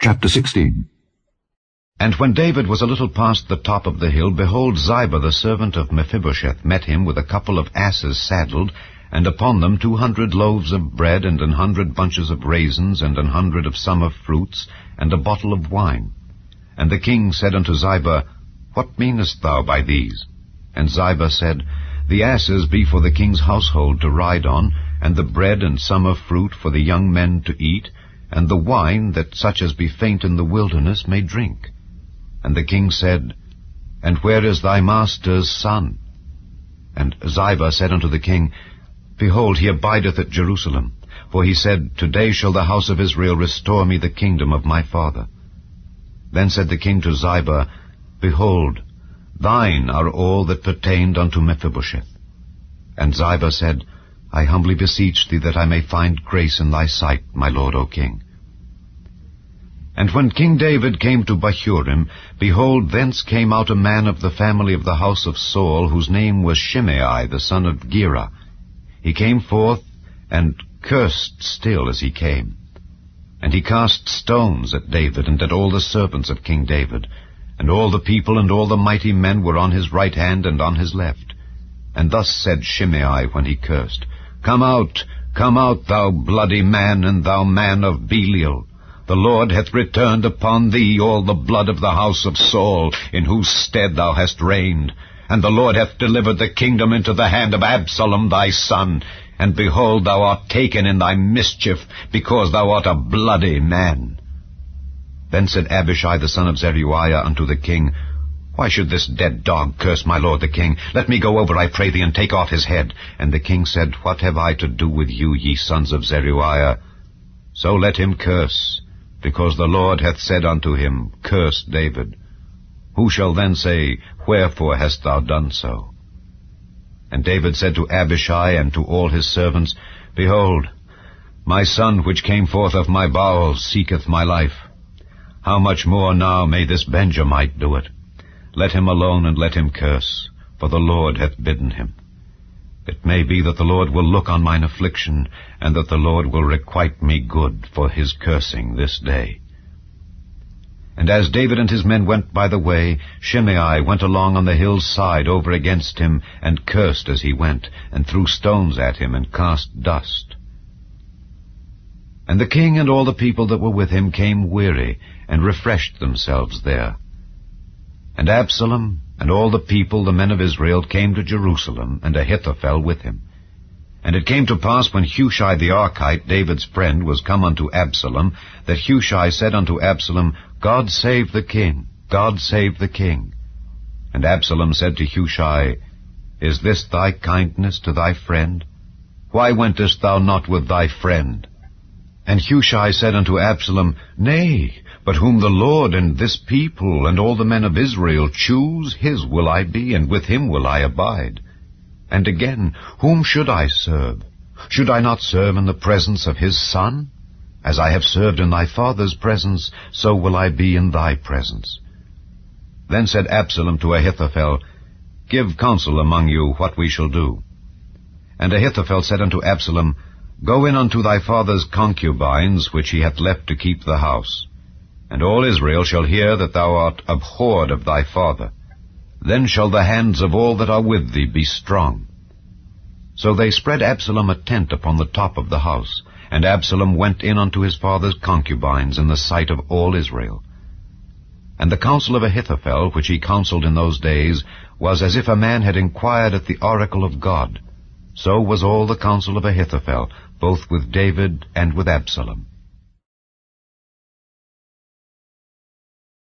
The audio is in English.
Chapter 16. And when David was a little past the top of the hill, behold, Ziba the servant of Mephibosheth met him with a couple of asses saddled, and upon them 200 loaves of bread, and 100 bunches of raisins, and 100 of summer fruits, and a bottle of wine. And the king said unto Ziba, What meanest thou by these? And Ziba said, The asses be for the king's household to ride on, and the bread and summer fruit for the young men to eat, and the wine that such as be faint in the wilderness may drink. And the king said, And where is thy master's son? And Ziba said unto the king, Behold, he abideth at Jerusalem. For he said, Today shall the house of Israel restore me the kingdom of my father. Then said the king to Ziba, Behold, thine are all that pertained unto Mephibosheth. And Ziba said, I humbly beseech thee that I may find grace in thy sight, my lord, O king. And when King David came to Bahurim, behold, thence came out a man of the family of the house of Saul, whose name was Shimei, the son of Gera. He came forth, and cursed still as he came. And he cast stones at David, and at all the servants of King David. And all the people and all the mighty men were on his right hand and on his left. And thus said Shimei when he cursed, Come out, thou bloody man, and thou man of Belial. The Lord hath returned upon thee all the blood of the house of Saul, in whose stead thou hast reigned. And the Lord hath delivered the kingdom into the hand of Absalom thy son. And behold, thou art taken in thy mischief, because thou art a bloody man. Then said Abishai the son of Zeruiah unto the king, Why should this dead dog curse my lord the king? Let me go over, I pray thee, and take off his head. And the king said, What have I to do with you, ye sons of Zeruiah? So let him curse, because the Lord hath said unto him, Curse David. Who shall then say, Wherefore hast thou done so? And David said to Abishai and to all his servants, Behold, my son which came forth of my bowels seeketh my life. How much more now may this Benjamite do it? Let him alone, and let him curse, for the Lord hath bidden him. It may be that the Lord will look on mine affliction, and that the Lord will requite me good for his cursing this day. And as David and his men went by the way, Shimei went along on the hill's side over against him, and cursed as he went, and threw stones at him, and cast dust. And the king and all the people that were with him came weary, and refreshed themselves there. And Absalom and all the people, the men of Israel, came to Jerusalem, and Ahithophel with him. And it came to pass, when Hushai the Archite, David's friend, was come unto Absalom, that Hushai said unto Absalom, God save the king, God save the king. And Absalom said to Hushai, Is this thy kindness to thy friend? Why wentest thou not with thy friend? And Hushai said unto Absalom, Nay, but whom the Lord and this people and all the men of Israel choose, his will I be, and with him will I abide. And again, whom should I serve? Should I not serve in the presence of his son? As I have served in thy father's presence, so will I be in thy presence. Then said Absalom to Ahithophel, Give counsel among you what we shall do. And Ahithophel said unto Absalom, Go in unto thy father's concubines, which he hath left to keep the house. And all Israel shall hear that thou art abhorred of thy father. Then shall the hands of all that are with thee be strong. So they spread Absalom a tent upon the top of the house, and Absalom went in unto his father's concubines in the sight of all Israel. And the counsel of Ahithophel, which he counselled in those days, was as if a man had inquired at the oracle of God. So was all the counsel of Ahithophel, both with David and with Absalom.